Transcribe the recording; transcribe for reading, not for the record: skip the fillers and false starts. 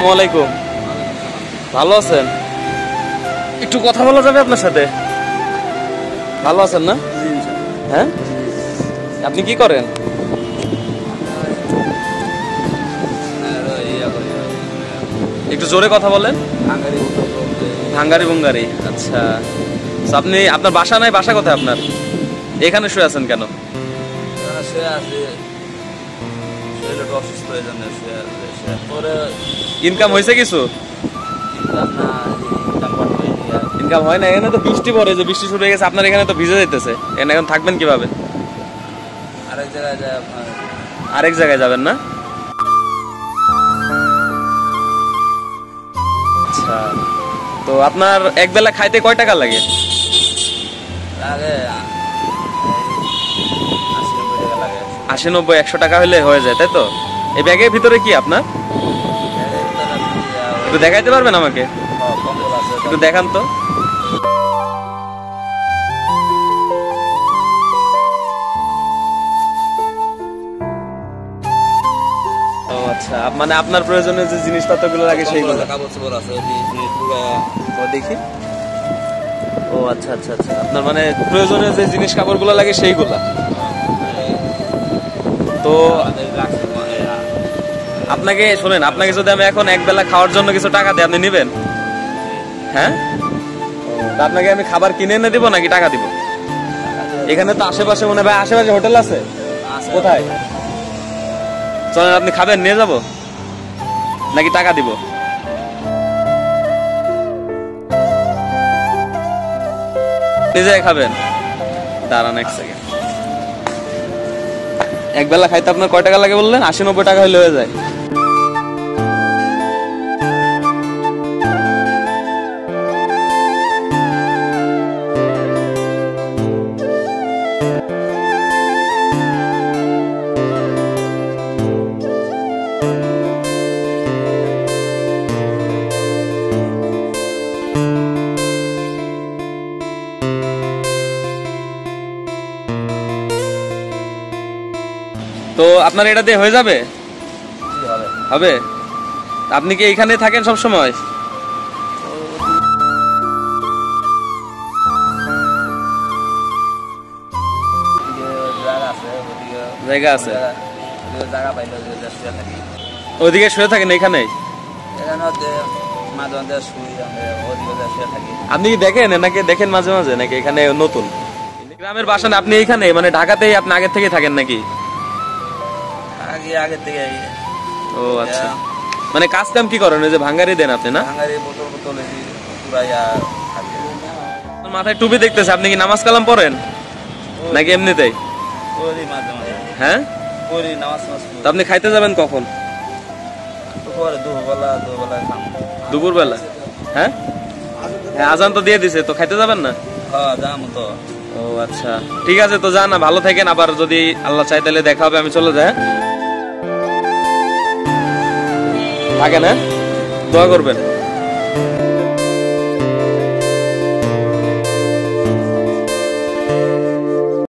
আসসালামু আলাইকুম। ভালো আছেন? একটু কথা বলা যাবে আপনার সাথে? ভালো আছেন না? হ্যাঁ, আপনি কি করেন? একটু জোরে কথা বলেন। হাঙ্গারি বুঙ্গারি। আচ্ছা, আপনি আপনার বাসা নাই? বাসা কোথায় আপনার? এখানে শুয়ে আছেন কেন? ইনকাম হয়েছে কিছু? ইনকাম হয় না। এখানে তো বৃষ্টি পড়ে, যে বৃষ্টি শুরু হয়ে গেছে, আপনার এখানে তো ভিজে যেতেছে। এখানে এখন থাকবেন কিভাবে? আরেক জায়গায় যাবেন না? আচ্ছা, তো আপনার এক বেলা খাইতে কয় টাকা লাগে? 80-90-100 টাকা হলে হয়ে যায়, তাই তো? এই ব্যাগের ভিতরে কি আপনার? একটু দেখাইতে পারবেন আমাকে? একটু দেখান তো। আচ্ছা, মানে আপনার প্রয়োজনীয় যে জিনিসপত্র গুলো লাগে সেইগুলো দেখি। ও আচ্ছা আচ্ছা আচ্ছা, আপনার মানে প্রয়োজনীয় যে জিনিস কাপড় গুলো লাগে সেইগুলা। তো আপনাকে শোনেন, আপনাকে যদি আমি এখন এক বেলা খাওয়ার জন্য কিছু টাকা দিই, আপনি নিবেন? হ্যাঁ, আপনাকে আমি খাবার কিনে এনে দিব নাকি টাকা দিব? এখানে তো আশেপাশে মনে হয় আশেপাশে হোটেল আছে। কোথায়? চলেন, আপনি খাবেন, নিয়ে যাব নাকি টাকা দিব? নিজে খাবেন? দাঁড়ান এক সেকেন্ড। এক বেলা খাইতে আপনার কয় টাকা লাগে বললেন? 80-90 টাকা হলে হয়ে যায়। তো আপনার এটা দিয়ে হয়ে যাবে? হবে। আপনি কি এইখানে থাকেন সব সময়? জায়গা আছে, ওইদিকে শুয়ে থাকেন? এখানে আপনি কি দেখেন নাকি দেখেন মাঝে মাঝে, নাকি এখানে নতুন? গ্রামের বাসা না আপনি এইখানে, মানে ঢাকাতেই আপনি আগের থেকে থাকেন নাকি? আগে থেকে। ও আচ্ছা, মানে কাজ কাম কি করেন? ওই যে ভাঙ্গারি দেন আপনি না? মাথায় টুপি দেখতেছে, আপনি কি নামাজ কালাম পড়েন নাকি এমনিতেই? হ্যাঁ, আপনি খাইতে যাবেন কখন? দুপুর বেলা। হ্যাঁ, আজান তো দিয়ে দিছে, তো খাইতে যাবেন না? ও আচ্ছা, ঠিক আছে, তো যান, ভালো থাকেন। আবার যদি আল্লাহ চাই তাহলে দেখা হবে, আমি চলে যাই। থাকেন, হ্যাঁ, দোয়া করবেন।